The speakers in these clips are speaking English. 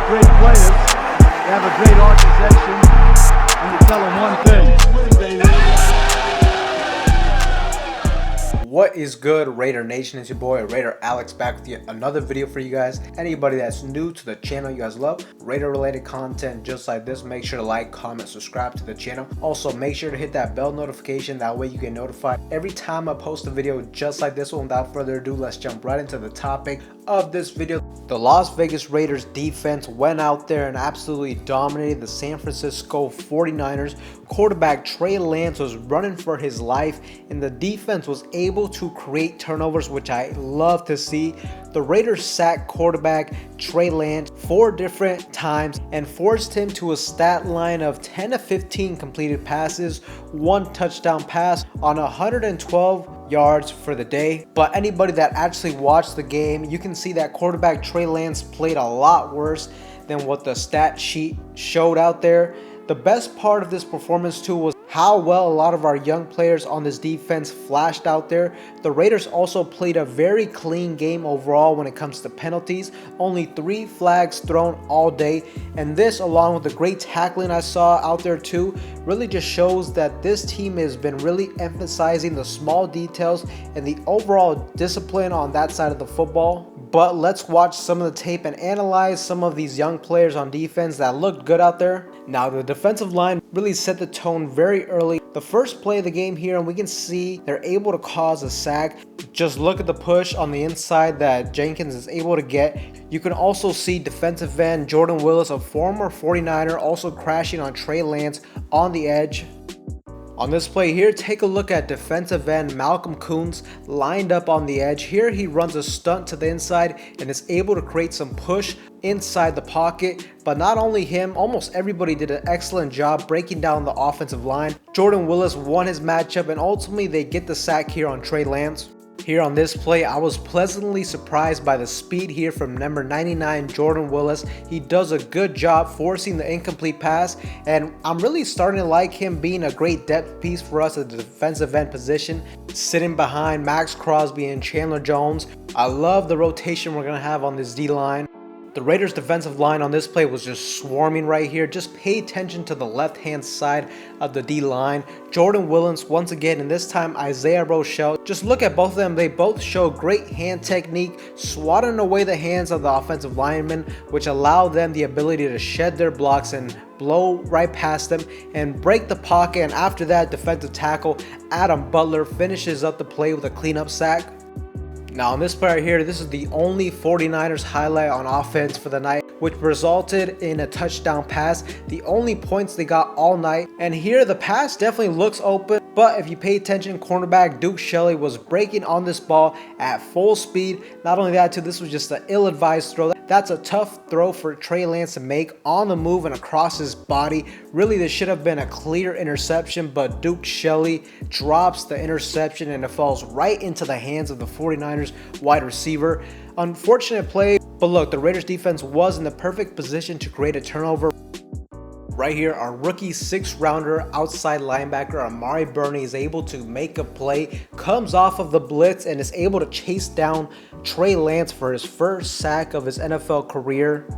great players. They have a great organization. And you tell them one thing. What is good, Raider Nation? It's your boy Raider Alex back with yet another video for you guys. Anybody that's new to the channel, you guys love Raider related content just like this, make sure to like, comment, subscribe to the channel. Also make sure to hit that bell notification, that way you get notified every time I post a video just like this one. Without further ado, let's jump right into the topic of this video. The Las Vegas Raiders defense went out there and absolutely dominated the San Francisco 49ers. Quarterback Trey Lance was running for his life, and the defense was able to create turnovers, which I love to see. The Raiders sacked quarterback Trey Lance 4 different times and forced him to a stat line of 10 to 15 completed passes, 1 touchdown pass on 112 yards for the day. But anybody that actually watched the game, you can see that quarterback Trey Lance played a lot worse than what the stat sheet showed out there. The best part of this performance too was how well a lot of our young players on this defense flashed out there. The Raiders also played a very clean game overall when it comes to penalties. Only 3 flags thrown all day, and this, along with the great tackling I saw out there too, really just shows that this team has been really emphasizing the small details and the overall discipline on that side of the football. But let's watch some of the tape and analyze some of these young players on defense that looked good out there. Now, the defensive line really set the tone very early. The first play of the game here, and we can see they're able to cause a sack. Just look at the push on the inside that Jenkins is able to get. You can also see defensive end Jordan Willis, a former 49er, also crashing on Trey Lance on the edge. On this play here, take a look at defensive end Malcolm Koonce lined up on the edge. Here he runs a stunt to the inside and is able to create some push inside the pocket. But not only him, almost everybody did an excellent job breaking down the offensive line. Jordan Willis won his matchup, and ultimately they get the sack here on Trey Lance. Here on this play, I was pleasantly surprised by the speed here from number 99 Jordan Willis. He does a good job forcing the incomplete pass, and I'm really starting to like him being a great depth piece for us at the defensive end position, sitting behind Max Crosby and Chandler Jones. I love the rotation we're going to have on this D-line. The Raiders defensive line on this play was just swarming right here. Just pay attention to the left-hand side of the D-line. Jordan Willis once again, and this time Isaiah Rochelle. Just look at both of them. They both show great hand technique, swatting away the hands of the offensive linemen, which allow them the ability to shed their blocks and blow right past them and break the pocket. And after that, defensive tackle Adam Butler finishes up the play with a cleanup sack. Now on this play right here, this is the only 49ers highlight on offense for the night, which resulted in a touchdown pass, the only points they got all night. And here the pass definitely looks open, but if you pay attention, cornerback Duke Shelley was breaking on this ball at full speed. Not only that too, this was just an ill-advised throw. That's a tough throw for Trey Lance to make on the move and across his body. Really, this should have been a clear interception, but Duke Shelley drops the interception and it falls right into the hands of the 49ers wide receiver. Unfortunate play, but look, the Raiders defense was in the perfect position to create a turnover. Right here, our rookie 6th rounder outside linebacker Amari Burney is able to make a play, comes off of the blitz and is able to chase down Trey Lance for his first sack of his NFL career.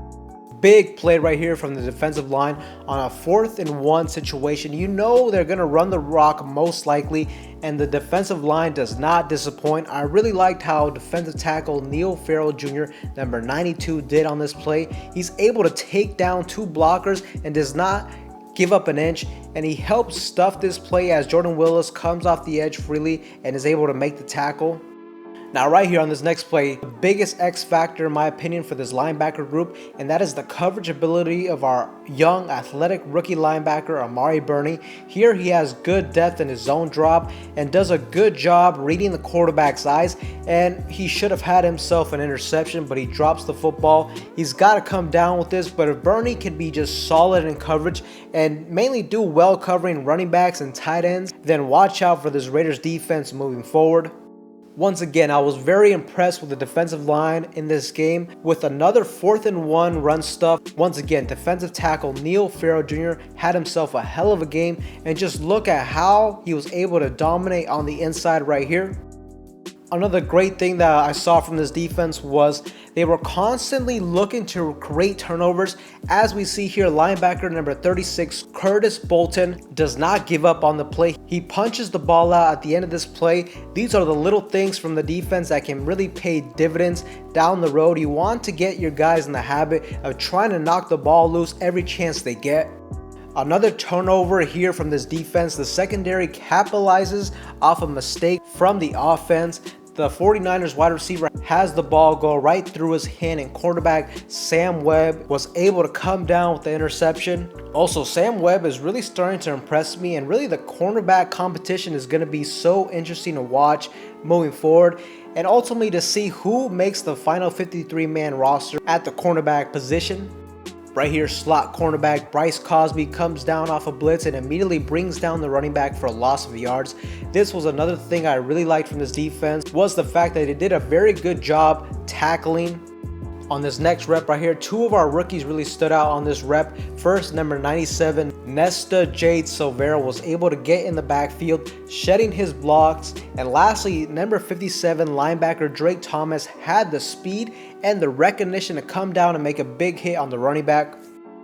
Big play right here from the defensive line on a 4th and 1 situation. You know they're going to run the rock most likely, and the defensive line does not disappoint. I really liked how defensive tackle Neil Farrell Jr., number 92, did on this play. He's able to take down 2 blockers and does not give up an inch, and he helps stuff this play as Jordan Willis comes off the edge freely and is able to make the tackle. Now right here on this next play, the biggest X factor in my opinion for this linebacker group, and that is the coverage ability of our young athletic rookie linebacker Amari Burney. Here he has good depth in his zone drop and does a good job reading the quarterback's eyes, and he should have had himself an interception, but he drops the football. He's got to come down with this, but if Burney can be just solid in coverage and mainly do well covering running backs and tight ends, then watch out for this Raiders defense moving forward. Once again, I was very impressed with the defensive line in this game with another 4th and 1 run stuff. Once again, defensive tackle Neil Farrell Jr. had himself a hell of a game, and just look at how he was able to dominate on the inside right here. Another great thing that I saw from this defense was they were constantly looking to create turnovers. As we see here, linebacker number 36, Curtis Bolton, does not give up on the play. He punches the ball out at the end of this play. These are the little things from the defense that can really pay dividends down the road. You want to get your guys in the habit of trying to knock the ball loose every chance they get. Another turnover here from this defense. The secondary capitalizes off a mistake from the offense. The 49ers wide receiver has the ball go right through his hand, and quarterback Sam Webb was able to come down with the interception. Also, Sam Webb is really starting to impress me, and really the cornerback competition is going to be so interesting to watch moving forward, and ultimately to see who makes the final 53-man roster at the cornerback position. Right here, slot cornerback Bryce Cosby comes down off a blitz and immediately brings down the running back for a loss of yards. This was another thing I really liked from this defense, was the fact that they did a very good job tackling. On this next rep right here, two of our rookies really stood out on this rep. First, number 97, Nesta Jade Silvera was able to get in the backfield, shedding his blocks. And lastly, number 57, linebacker Drake Thomas had the speed and the recognition to come down and make a big hit on the running back.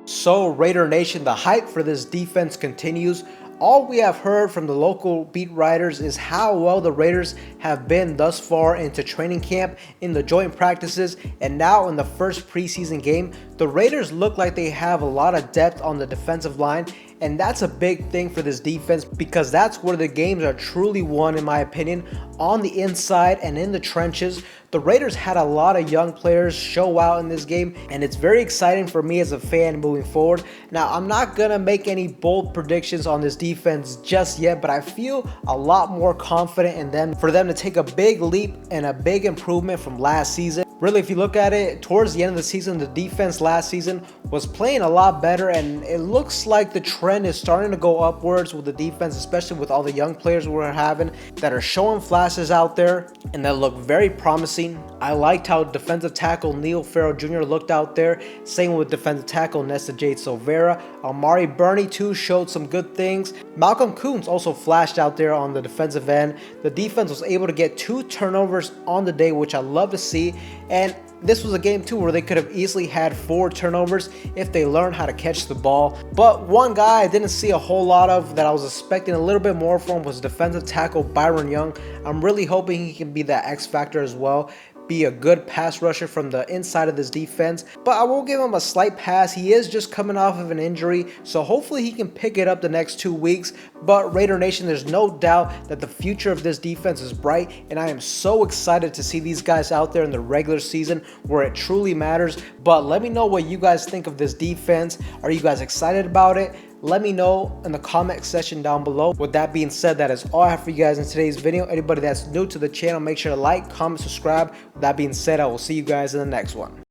So Raider Nation, the hype for this defense continues. All we have heard from the local beat writers is how well the Raiders have been thus far into training camp, in the joint practices, and now in the first preseason game. The Raiders look like they have a lot of depth on the defensive line, and that's a big thing for this defense because that's where the games are truly won, in my opinion, on the inside and in the trenches. The Raiders had a lot of young players show out in this game, and it's very exciting for me as a fan moving forward. Now, I'm not going to make any bold predictions on this defense just yet, but I feel a lot more confident in them for them to take a big leap and a big improvement from last season. Really, if you look at it, towards the end of the season, the defense last season was playing a lot better, and it looks like the trend is starting to go upwards with the defense, especially with all the young players we're having that are showing flashes out there and that look very promising. I liked how defensive tackle Neil Farrell Jr. looked out there. Same with defensive tackle Nesta Jade Silvera. Amari Burney too showed some good things. Malcolm Koonce also flashed out there on the defensive end. The defense was able to get 2 turnovers on the day, which I love to see. And this was a game too where they could have easily had 4 turnovers if they learned how to catch the ball. But one guy I didn't see a whole lot of that I was expecting a little bit more from was defensive tackle Byron Young. I'm really hoping he can be that X factor as well, be a good pass rusher from the inside of this defense. But I will give him a slight pass. He is just coming off of an injury, so hopefully he can pick it up the next 2 weeks. But Raider Nation, there's no doubt that the future of this defense is bright, and I am so excited to see these guys out there in the regular season where it truly matters. But let me know what you guys think of this defense. Are you guys excited about it? Let me know in the comment section down below. With that being said, that is all I have for you guys in today's video. Anybody that's new to the channel, make sure to like, comment, subscribe. With that being said, I will see you guys in the next one.